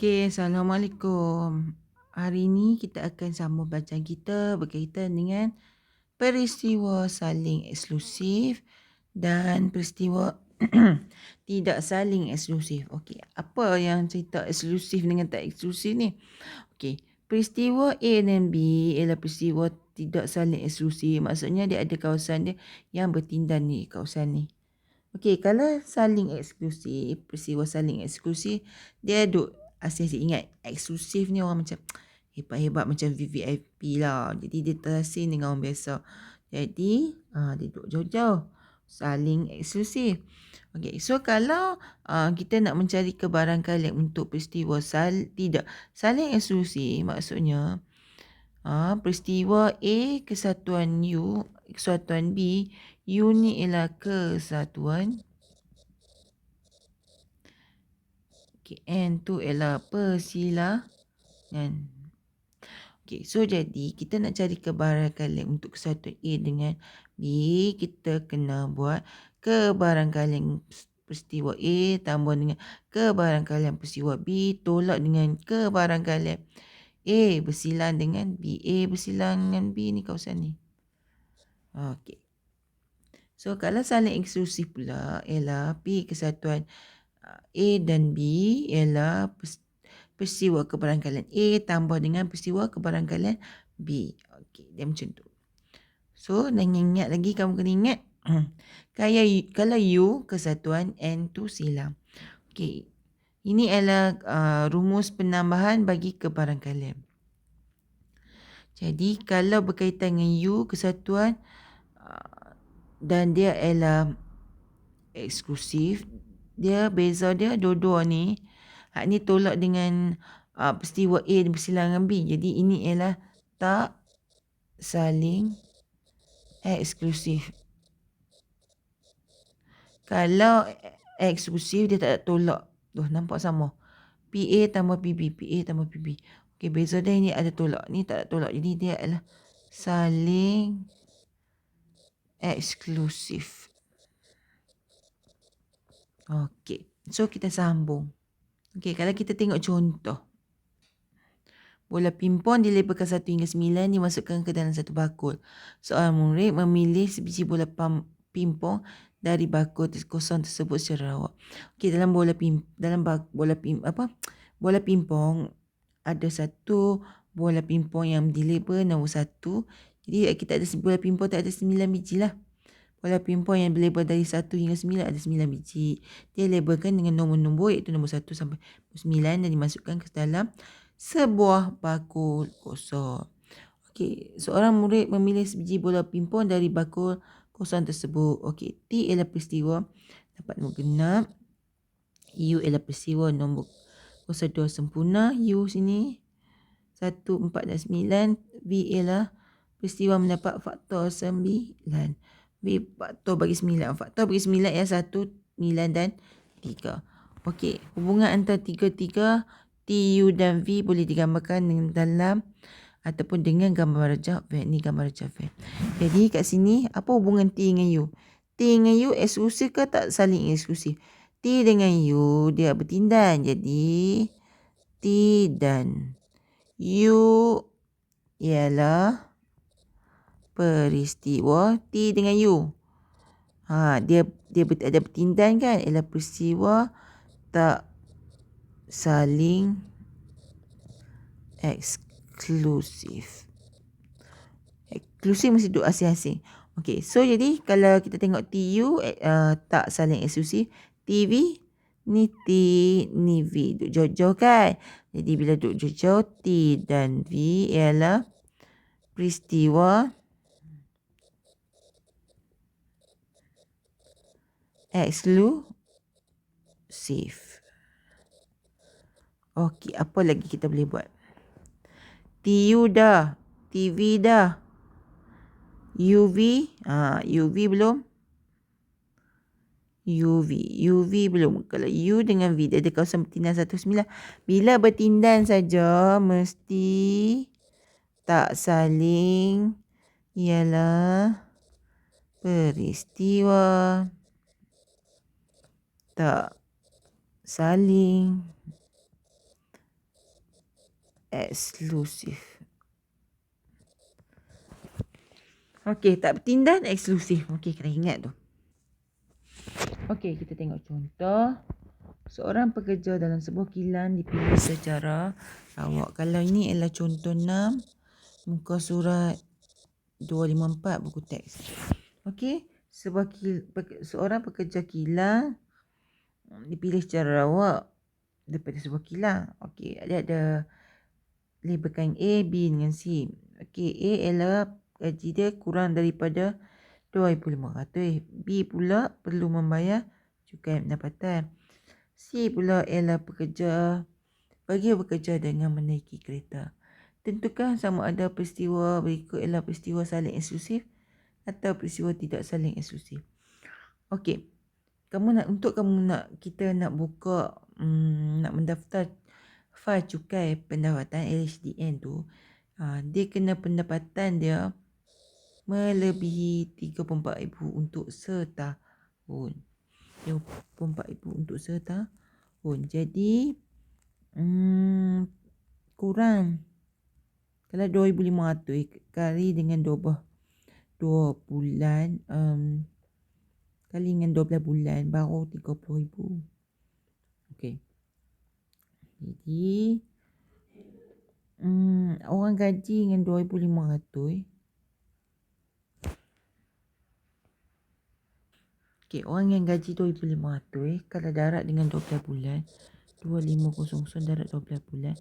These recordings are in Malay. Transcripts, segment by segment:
Okey, Assalamualaikum. Hari ini kita akan sambung bacaan kita berkaitan dengan peristiwa saling eksklusif dan peristiwa tidak saling eksklusif. Okey, apa yang cerita eksklusif dengan tak eksklusif ni? Okey, peristiwa A dan B ialah peristiwa tidak saling eksklusif. Maksudnya dia ada kawasan dia yang bertindan di kawasan ni. Okey, kalau saling eksklusif, peristiwa saling eksklusif, dia duk asyik-asyik ingat eksklusif ni orang macam hebat-hebat macam VVIP lah. Jadi dia terasing dengan orang biasa. Jadi dia duk jauh-jauh. Saling eksklusif. Okey, so kalau kita nak mencari kebarangkalian untuk peristiwa tidak saling eksklusif, maksudnya peristiwa A kesatuan U, kesatuan B, U ni ialah kesatuan. Okay, N tu ialah persilangan. Okay, so jadi kita nak cari kebarangkalian untuk kesatuan A dengan B, kita kena buat kebarangkalian peristiwa A tambah dengan kebarangkalian peristiwa B tolak dengan kebarangkalian A bersilang dengan B. A bersilang dengan B ni kawasan ni. Okey. So kalau saling eksklusif pula ialah P kesatuan A dan B ialah peristiwa kebarangkalian A tambah dengan peristiwa kebarangkalian B. Okey, dia macam tu. So, dan ingat lagi, kamu kena ingat. Kalau U kesatuan N tu silang. Okey, ini adalah rumus penambahan bagi kebarangkalian. Jadi, kalau berkaitan dengan U kesatuan dan dia ialah eksklusif, dia beza dia dua-dua ni. Hak ni tolak dengan peristiwa A dan bersilang dengan B. Jadi ini ialah tak saling eksklusif. Kalau eksklusif dia tak ada tolak. Tuh, nampak sama. PA tambah PB, PA tambah PB. Okey, beza dia ni ada tolak. Ni tak ada tolak. Jadi dia adalah saling eksklusif. Okey, so kita sambung. Okey, kalau kita tengok contoh. Bola pimpon dilabelkan 1 hingga 9 dimasukkan ke dalam satu bakul. Seorang murid memilih sebiji bola pimpon dari bakul kosong tersebut secara rawak. Okey, dalam bola pimpon ada satu bola pimpon yang dilabel nombor 1. Jadi kita ada bola pimpon tak ada 9 biji lah. Bola pimpon yang berlabel dari 1 hingga 9 ada 9 biji. Dia labelkan dengan nombor-nombor iaitu nombor 1 sampai 9 dan dimasukkan ke dalam sebuah bakul kosong. Okey, seorang murid memilih sebiji bola pimpon dari bakul kosong tersebut. Okey, T ialah peristiwa dapat nombor genap. U ialah peristiwa nombor prosedur sempurna. U sini 1, 4 dan 9. V ialah peristiwa mendapat faktor 9. V faktor bagi 9. Faktor bagi 9 ialah 1, 9 dan 3. Okey, hubungan antara tiga-tiga T, U dan V boleh digambarkan dengan dalam ataupun dengan gambar rajah V. Ni gambar rajah V. Jadi kat sini apa hubungan T dengan U? T dengan U eksklusif ke tak saling eksklusif? T dengan U dia bertindan. Jadi T dan U ialah peristiwa T dengan U. Dia ada bertindan kan? Ialah peristiwa tak saling eksklusif. Eksklusif mesti duduk asing-asing. Okey, so jadi kalau kita tengok TU tak saling eksklusif. TV ni T ni V duduk jauh-jauh kan. Jadi bila duduk jauh-jauh T dan V ialah peristiwa eksklusif. Okey, apa lagi kita boleh buat? TU dah, TV dah. UV, UV belum. UV belum. Kalau U dengan V dia ada kawasan bertindan 1,9. Bila bertindan saja mesti tak saling ialah peristiwa tak saling eksklusif. Okey, tak bertindan eksklusif. Okey, kena ingat tu. Okey, kita tengok contoh. Seorang pekerja dalam sebuah kilang dipilih secara awak. Kalau ini adalah contoh 6, muka surat 254 buku teks. Okey, seorang pekerja kilang dipilih secara awak daripada sebuah kilang. Okey, ada labelkan A, B dengan C. Okey, A adalah gaji dia kurang daripada 2,500. B pula perlu membayar cukai pendapatan. C pula ialah bagi bekerja dengan menaiki kereta. Tentukan sama ada peristiwa berikut ialah peristiwa saling eksklusif atau peristiwa tidak saling eksklusif. Okey. Kita nak buka nak mendaftar fail cukai pendapatan LHDN tu, dia kena pendapatan dia melebihi 34,000 untuk setahun. 34,000 untuk setahun. Jadi kurang, kalau 2,500 kali dengan 2 bulan, kali dengan 12 bulan baru 30,000. Okey. Jadi orang gaji dengan 2,500. Okey, orang yang gaji 2,500 kalau darat dengan 12 bulan, 2,500 darat 12 bulan,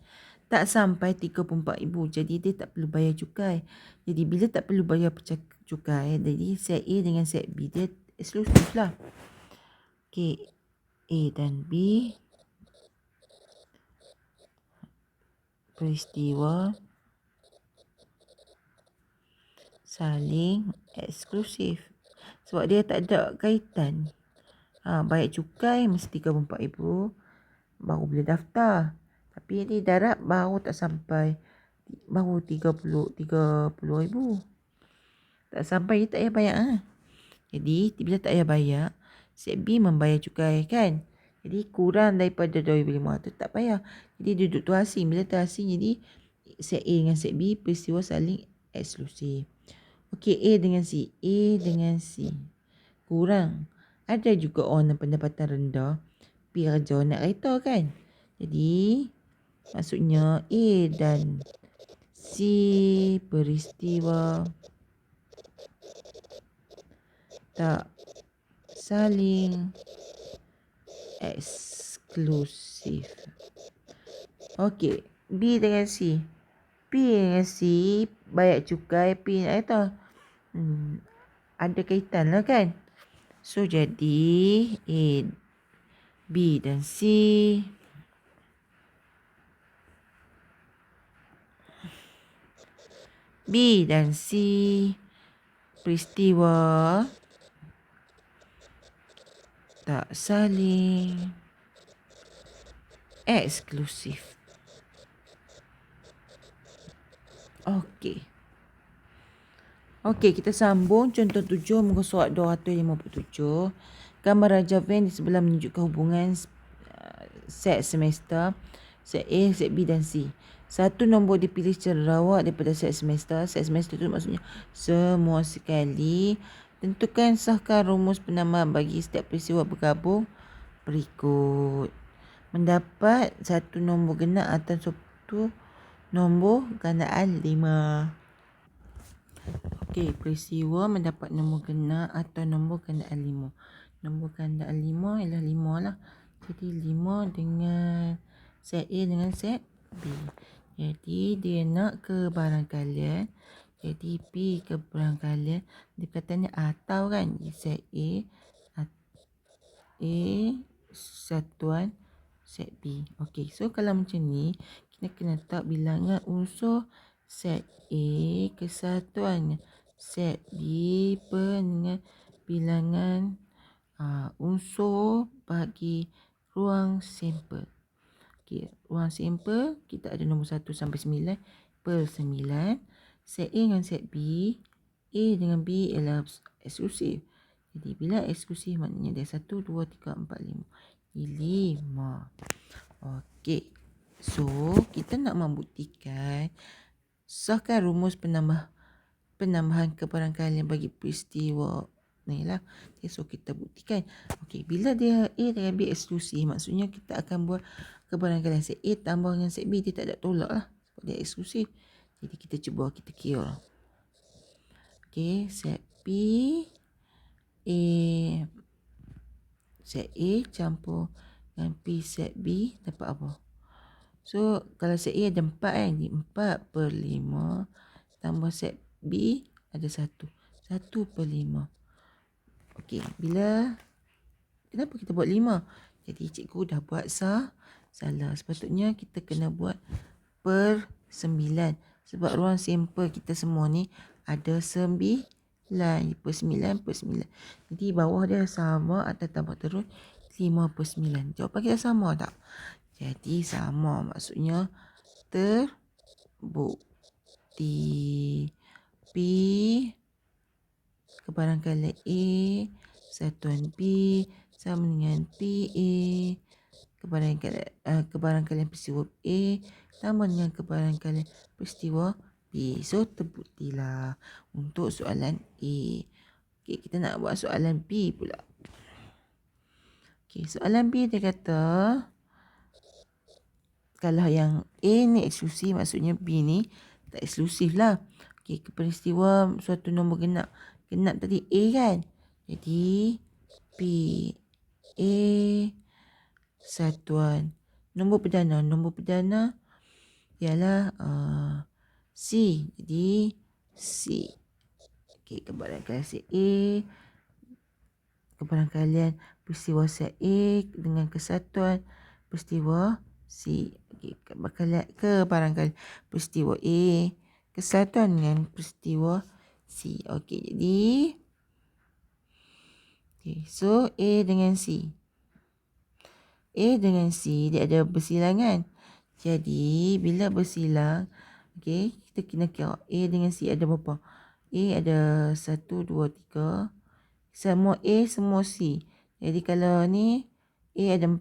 tak sampai 34,000. Jadi dia tak perlu bayar cukai. Jadi bila tak perlu bayar cukai, jadi set A dengan set B dia eksklusif lah. Okey, A dan B peristiwa saling eksklusif. Sebab dia tak ada kaitan. Bayar cukai mesti 34,000 baru boleh daftar. Tapi ni darat baru tak sampai, baru 30,000. Tak sampai, dia tak payah bayar. Jadi bila tak payah bayar, set B membayar cukai kan. Jadi kurang daripada 2,500 tak payah. Jadi duduk tu asing. Bila tu asing, jadi set A dengan set B peristiwa saling eksklusif. Okey, A dengan C. A dengan C kurang. Ada juga orang yang pendapatan rendah pergi kerja nak kereta kan. Jadi maksudnya A dan C peristiwa tak saling eksklusif. Okey, B dengan C. B dengan C bayar cukai, P nak kata ada kaitan lah kan. So jadi A, B dan C B dan C peristiwa tak saling eksklusif. Okey. Okey, kita sambung contoh 7 muka surat 257. Gambar Raja Van di sebelah menunjukkan hubungan set semester, set A, set B dan C. Satu nombor dipilih secara rawak daripada set semester. Set semester itu maksudnya semua sekali. Tentukan sahkan rumus penamaan bagi setiap peristiwa bergabung berikut. Mendapat satu nombor genap atau satu nombor gandaan 5. Okey, peristiwa mendapat nombor genap atau nombor gandaan 5. Nombor gandaan 5 ialah 5 lah. Jadi 5 dengan set A dengan set B. Jadi dia nak ke barangkalian. Jadi P ke barangkalian. Dia katanya atau kan. Set A satuan set B. Okey, so kalau macam ni, kita kena letak bilangan unsur set A kesatuan set B dengan bilangan unsur bagi ruang sampel. Okey, ruang sampel kita ada nombor 1 sampai 9 per 9. Set A dengan set B, A dengan B ialah eksklusif. Jadi bila eksklusif maknanya dia 1, 2, 3, 4, 5. 5. Okey. So, kita nak membuktikan sahkan rumus penambahan kebarangkalian bagi peristiwa ni lah. Okay, so kita buktikan. Okey, bila dia A dengan B eksklusif, maksudnya kita akan buat kebarangkalian set A tambah dengan set B, dia tak ada tolak lah. Sebab dia eksklusif. Jadi kita cuba kita kira. Okey, set B A set A campur dengan P set B dapat apa? So, kalau set A ada 4 kan, jadi 4/5 tambah set B ada 1. 1/5. Okey, kenapa kita buat 5? Jadi cikgu dah buat salah. Sepatutnya kita kena buat per 9. Sebab ruang sampel kita semua ni ada 9. Per 9/9. Jadi bawah dia sama atau tambah terus 5/9. Jawapan kita sama tak? Jadi sama, maksudnya terbukti. P kebarangkalian A satuan B sama dengan PA kebarangkalian peristiwa A sama dengan kebarangkalian peristiwa B. So terbuktilah untuk soalan A. Okey, kita nak buat soalan B pula. Okey, soalan B dia kata kalau yang A ni eksklusif, maksudnya B ni tak eksklusif lah. Okey, peristiwa suatu nombor genap. Genap tadi A kan? Jadi P A satuan nombor perdana ialah C. Jadi C. Okey, kebarangkalian set A, kebarangkalian peristiwa set A dengan kesatuan peristiwa C. Okey, kebarangkalian peristiwa A kesatuan dengan peristiwa C. Okey, jadi so A dengan C. A dengan C dia ada bersilangan. Jadi bila bersilang, okey, kita kena kira A dengan C ada berapa? A ada 1, 2, 3. Semua A, semua C. Jadi kalau ni A ada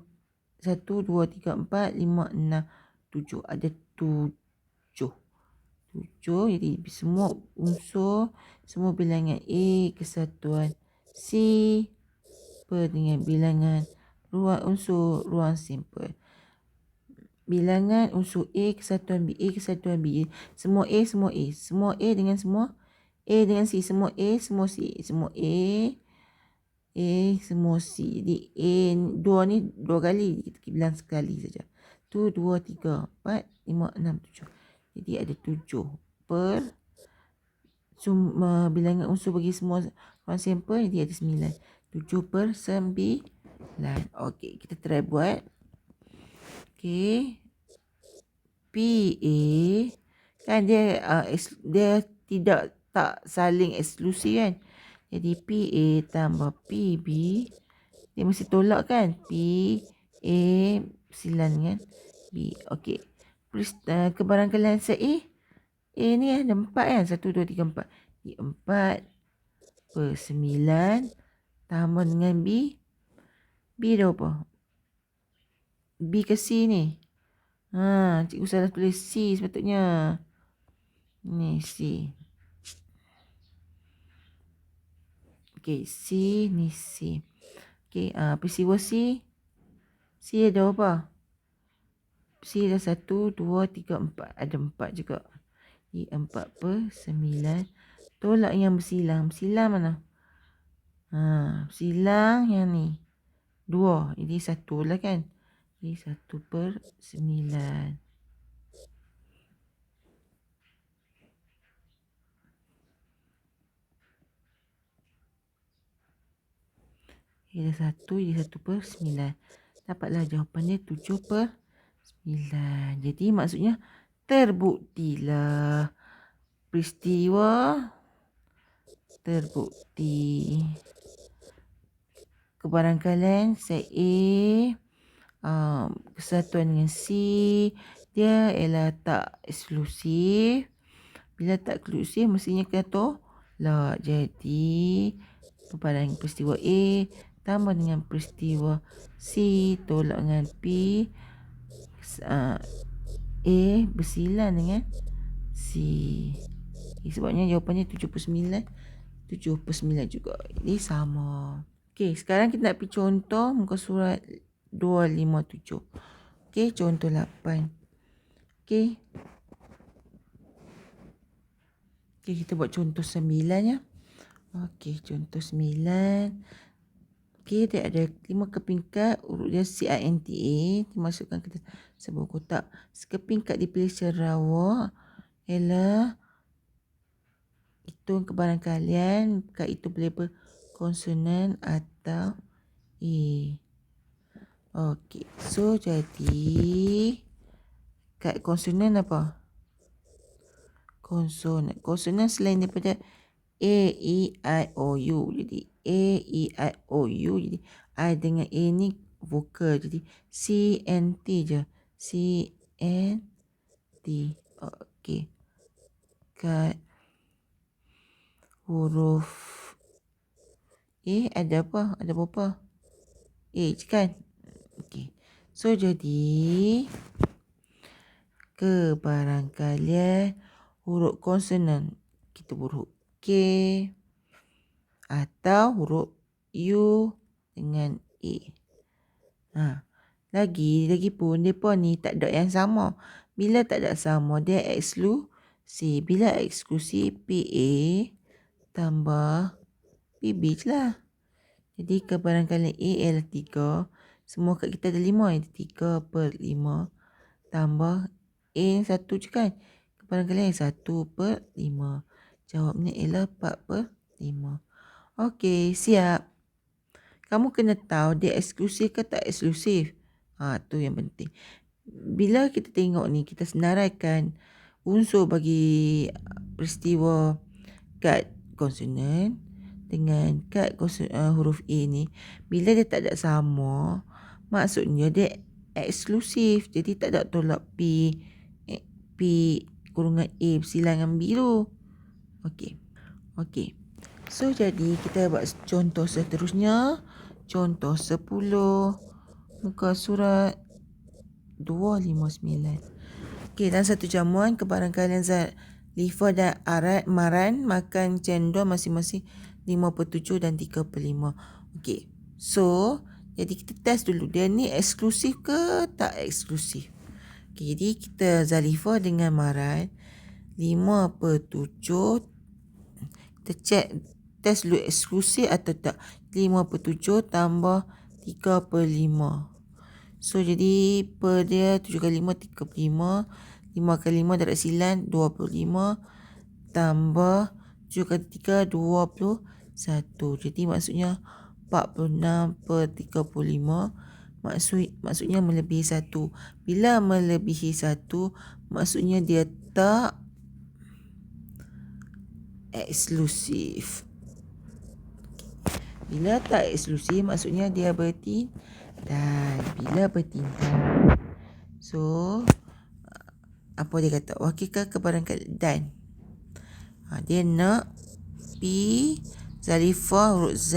1, 2, 3, 4, 5, 6, 7. Ada 7. Jadi semua unsur, semua bilangan A kesatuan C dengan bilangan unsur ruang sampel. Bilangan unsur A kesatuan B, A kesatuan B. Semua A, semua A. Semua A dengan semua A dengan C. Semua A, semua C. Semua A, semua C. Jadi A 2 ni 2 kali. Kita bilang sekali saja. 1, 2, 3, 4, 5, 6, 7. Jadi ada 7 per bilangan unsur bagi semua ruang sampel. Jadi ada 9. 7/9. Okey, kita try buat. Okey. PA kan dia tak saling eksklusif kan. Jadi PA tambah PB dia mesti tolak kan. PA bersilang dengan B. Okey. Kebarangkalian set A ni ada 4 kan. 1, 2, 3, 4. Jadi 4/9 tambah dengan B. B dah apa? B ke C ni? Cikgu salah tulis C sepatutnya. Ni C. Okey, C ni C. Okey, peristiwa C. C ada apa? C ada 1, 2, 3, 4. Ada 4 juga. Jadi 4/9. Tolak yang bersilang. Bersilang mana? Bersilang yang ni. 2. Jadi 1 lah kan? Jadi 1/9. Jadi 1, jadi 1/9. Dapatlah jawapannya 7/9. Jadi maksudnya terbuktilah peristiwa terbukti kebarangkalian set A kesatuan dengan C dia ialah tak eksklusif. Bila tak eksklusif mestinya kena tolak. Jadi kebarangkalian peristiwa A tambah dengan peristiwa C tolak dengan P A bersilang dengan C. Sebabnya jawapannya 79 juga. Jadi sama. Okey, sekarang kita nak pergi contoh muka surat 257. Okey, contoh 8. Okey. Okey, kita buat contoh 9 ya. Okey, contoh 9. Okey, dia ada 5 keping kad, urut dia CINTA, dimasukkan ke sebuah kotak. Sekeping kad dipilih secara rawak ialah hitung kebarangkalian kad itu boleh berkonsonan atau A. Okey, so jadi kad konsonan apa? Konsonan selain daripada A, E, I, O, U. Jadi A, E, I, O, U. Jadi I dengan A ni vokal. Jadi C, N, T je. C, N, T. Okey. Kad huruf A ada apa? Ada berapa? A je kan? Okey. So jadi kebarangkalian huruf konsonan kita huruf K atau huruf U dengan A. Lagi pun depa ni tak ada yang sama. Bila tak ada sama dia eksklusif. Bila eksklusif PA tambah PB je lah. Jadi kebarangkalian A ialah 3. Semua kad kita ada 5. Jadi 3/5 tambah A yang 1 je kan. Kebarangkalian 1/5. Jawabnya ialah 4/5. Okey, siap. Kamu kena tahu dia eksklusif ke tak eksklusif. Tu yang penting. Bila kita tengok ni, kita senaraikan unsur bagi peristiwa kad konsonan dengan kad huruf A ni. Bila dia tak ada sama, maksudnya dia eksklusif. Jadi tak ada tolak P kurungan A bersilangan biru. Okey. So jadi kita buat contoh seterusnya. Contoh 10. Muka surat 259. Okey, dalam satu jamuan kebarangkalian Zalifah dan Maran makan cendol masing-masing 5/7 dan 3/5. Okey. So, jadi kita test dulu dia ni eksklusif ke tak eksklusif. Okey, jadi kita Zalifah dengan Maran 5/7. Kita check test dulu eksklusif atau tak. 5/7 tambah 3/5. So jadi per dia 7 kali 5 35. 5 kali 5 darab silang 25 tambah 7 kali 3 21. Jadi maksudnya 46/35. Maksudnya melebihi 1. Bila melebihi 1 maksudnya dia tak eksklusif. Bila tak eksklusif maksudnya dia bertindak. Bila bertindak, so apa dia kata? Wakilkan kebarangkalian dan. Dia nak P Zalifah huruf Z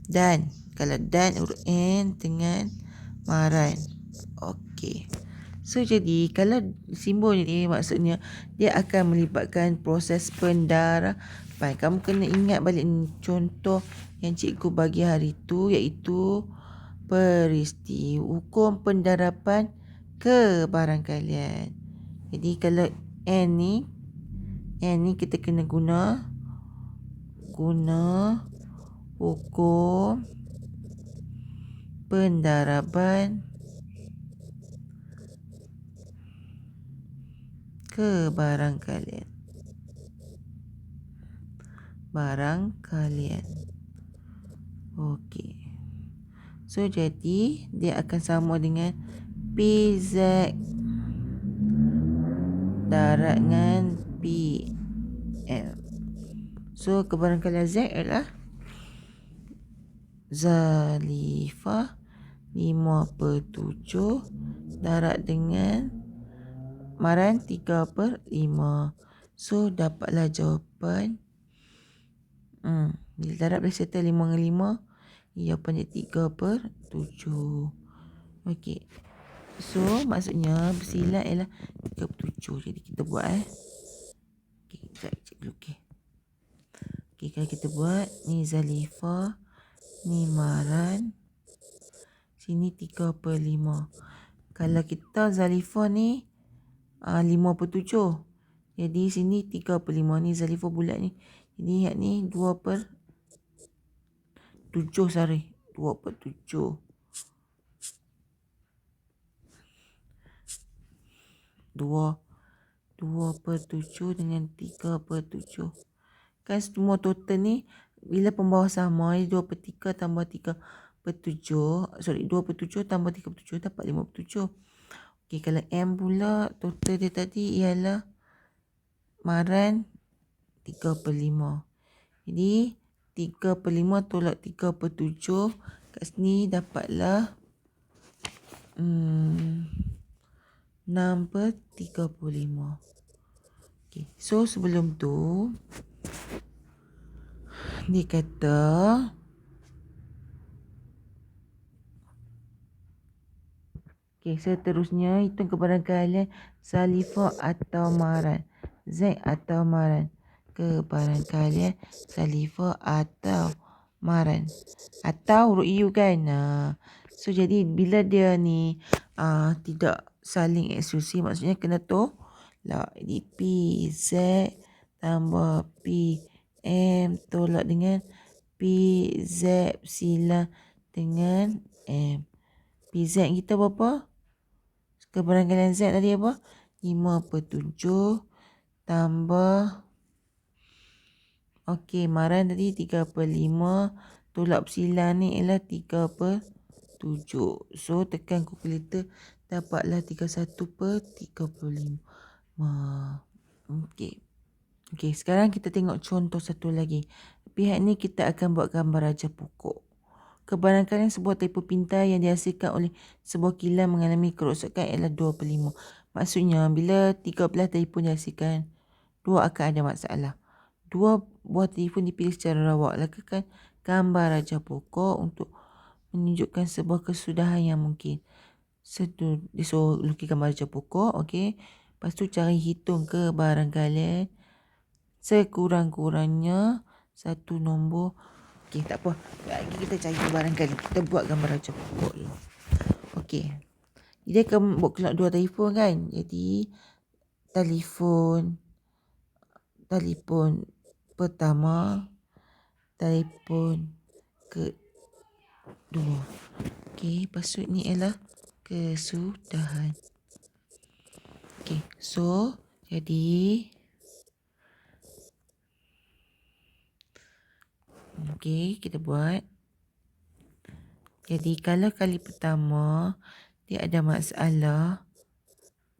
dan. Kalau dan huruf N dengan Maran. Okey. So jadi kalau simbol ni maksudnya dia akan melibatkan proses pendarahan. Kamu kena ingat balik contoh yang cikgu bagi hari tu, iaitu peristiwa hukum pendarapan kebarangkalian. Jadi kalau N ni kita kena guna hukum pendarapan kebarangkalian. Okey. So jadi dia akan sama dengan PZ darat dengan PM. So kebarangkalian Z adalah Zalifah 5/7 darat dengan Maran 3/5. So dapatlah jawapan. Bila darat boleh settle 5 dengan 5. Jawapannya 3/7. Okey. So maksudnya bersilat ialah 37. Jadi kita buat okey, sekejap cek dulu. Okey, kalau kita buat ni Zalifah, ni Maran, sini 3/5. Kalau kita Zalifah ni 5/7. Jadi sini 3/5, ni Zalifah bulat ni. Jadi yang ni 2/7 sorry. 2/7. 2/7 dengan 3/7. Kan semua total ni bila pembawah sama, 2/3 tambah 3/7. Sorry, 2/7 tambah 3/7 dapat 5/7. Okey, kalau M pula total dia tadi ialah Maran 3/5. Jadi 3/5 tolak 3/7 kat sini dapatlah 6/35. Okay. So sebelum tu dia kata seterusnya hitung kebarangkalian Zalifah atau Maran. Z atau Maran. Kebarangkalian Zalifah atau Maran. Atau huruf U kan. So jadi bila dia ni tidak saling eksklusif, maksudnya kena tolak. Jadi P Z tambah P M tolak dengan P Z silang dengan M. PZ kita berapa? Kebarangkalian Z tadi apa? 5/7 tambah okey, Maran tadi 3/5 tolak bersilang ni ialah 3/7. So tekan kalkulator dapatlah 31/35. Okey. Okey, sekarang kita tengok contoh satu lagi. Pihak ni kita akan buat gambar raja pokok. Kebarangkalian sebuah telefon pintar yang dihasilkan oleh sebuah kilang mengalami kerosakan ialah 2/5. Maksudnya bila 13 telefon dihasilkan, 2 akan ada masalah. 2 buah telefon dipilih secara rawak. Lakukan gambar raja pokok untuk menunjukkan sebuah kesudahan yang mungkin. Dia suruh lukis gambar raja pokok. Okey. Lepas tu cari hitung kebarangkalian sekurang-kurangnya satu nombor. Okey, tak apa. Lagi kita cari barangkali. Kita buat gambar raja pokok ni. Okey. Dia akan buat keluar 2 telefon kan. Jadi telefon pertama, telefon kedua. Okey, maksud ni ialah kesudahan. Okey, so jadi okey, kita buat. Jadi kalau kali pertama dia ada masalah,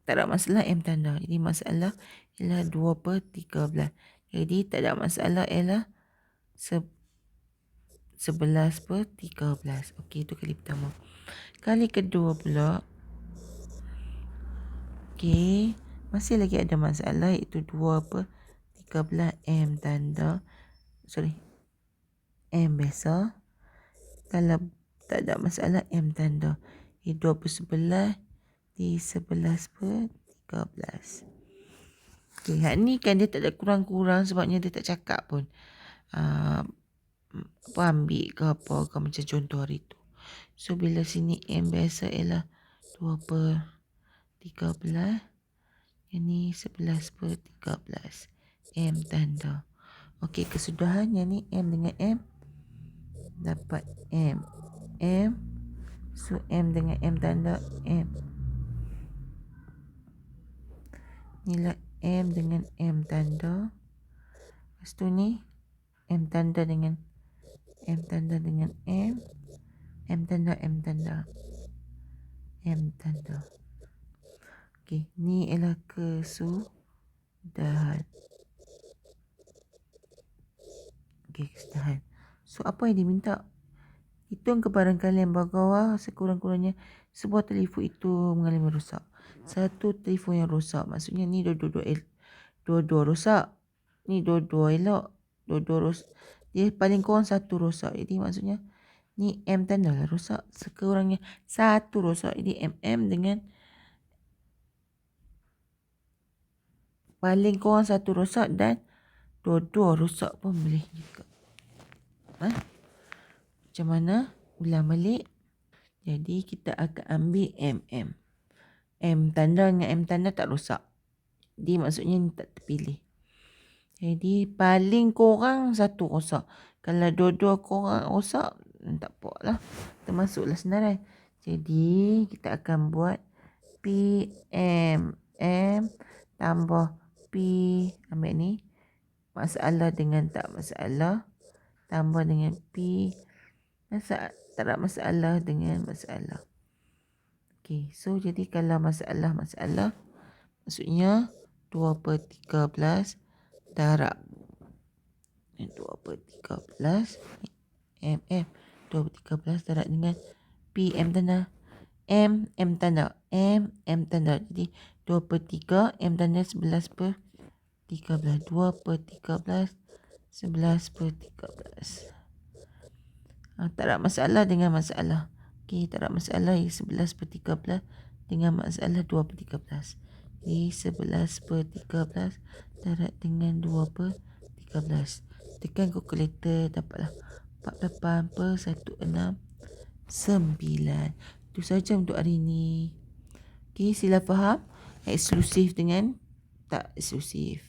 tak ada masalah M tanda. Jadi masalah ialah 2/13. Jadi tak ada masalah ialah 11/13. Okey, itu kali pertama. Kali kedua pula. Okey, masih lagi ada masalah iaitu 2/13 M tanda. Sorry. M biasa. Kalau tak ada masalah M tanda. 2/11 di 11/13. Okey, hak ni kan dia tak ada kurang-kurang sebabnya dia tak cakap pun. Apa ambil ke apa ke macam contoh hari tu. So bila sini M biasa ialah 2/13. Yang ni 11/13. M tanda. Okey, kesudahan yang ni M dengan M dapat M. So M dengan M tanda M. Inilah M dengan M tanda. Lepas tu ni M tanda dengan M tanda dengan M. M tanda, M tanda. M tanda. Okey, ni ialah kesudahan. Okey, kesudahan. So apa yang diminta? Hitung kebarangkalian bawah sekurang-kurangnya sebuah telefon itu mengalami rosak. Satu telefon yang rosak. Maksudnya ni dua-dua rosak. Ni dua-dua elok. Dua-dua rosak. Dia paling kurang satu rosak. Jadi maksudnya Ni M tanda lah rosak. Sekurangnya 1 rosak. Jadi MM dengan paling kurang 1 rosak dan dua-dua rosak pun boleh juga. Macam mana? Ulang balik. Jadi kita akan ambil MM. M tanda dengan M tanda tak rosak. Jadi maksudnya ni tak terpilih. Jadi paling kurang 1 rosak. Kalau dua-dua korang rosak, tak apa lah. Termasuklah senarai. Jadi kita akan buat PMM tambah P. Ambil ni. Masalah dengan tak masalah. Tambah dengan P. Tak ada masalah dengan masalah. Okay, so jadi kalau masalah, maksudnya 2/13 darab 2/13 MM 2/13 darab dengan PM tanda M tanda M tanda. Jadi 2/3 M tanda 11/13 2/13 11/13. Tak ada masalah dengan masalah. Okey, tak ada masalah 11/13 dengan masalah 2/13. Jadi 11/13 darab dengan 2/13. Tekan kalkulator, dapatlah 48/169. Itu saja untuk hari ini. Okey, sila faham eksklusif dengan tak eksklusif.